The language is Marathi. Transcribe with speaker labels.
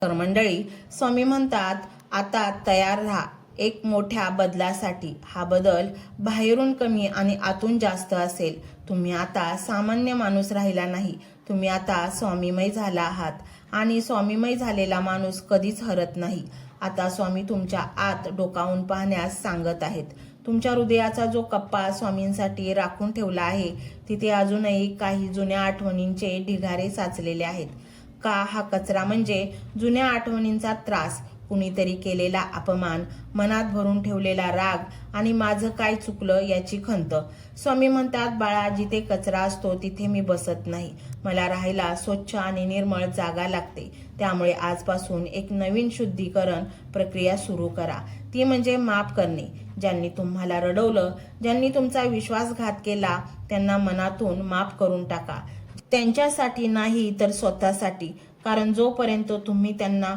Speaker 1: तर मंडळी, स्वामी म्हणतात आता तयार राहा एक मोठ्या बदलासाठी. हा बदल बाहेरून कमी आणि आतून जास्त असेल. तुम्ही आता सामान्य माणूस राहिला नाही, तुम्ही आता स्वामीमय झाला आहात. आणि स्वामीमय झालेला माणूस कधीच हरत नाही. आता स्वामी तुमच्या आत डोकावून पाहण्यास सांगत आहेत. तुमच्या हृदयाचा जो कप्पा स्वामींसाठी राखून ठेवला आहे, तिथे अजूनही काही जुन्या आठवणींचे ढिगारे साचलेले आहेत. का हा कचरा म्हणजे जुन्या आठवणींचा त्रास, कुणीतरी केलेला अपमान, मनात भरून ठेवलेला राग आणि माझं काय चुकलं याची खंत. स्वामी म्हणतात बाळा, जिथे कचरा असतो तिथे मी बसत नाही. मला राहायला स्वच्छ आणि निर्मळ जागा लागते. त्यामुळे आजपासून एक नवीन शुद्धीकरण प्रक्रिया सुरू करा. ती म्हणजे माफ करणे. ज्यांनी तुम्हाला रडवलं, ज्यांनी तुमचा विश्वासघात केला, त्यांना मनातून माफ करून टाका. त्यांच्यासाठी नाही तर स्वतःसाठी. कारण जोपर्यंत तुम्ही त्यांना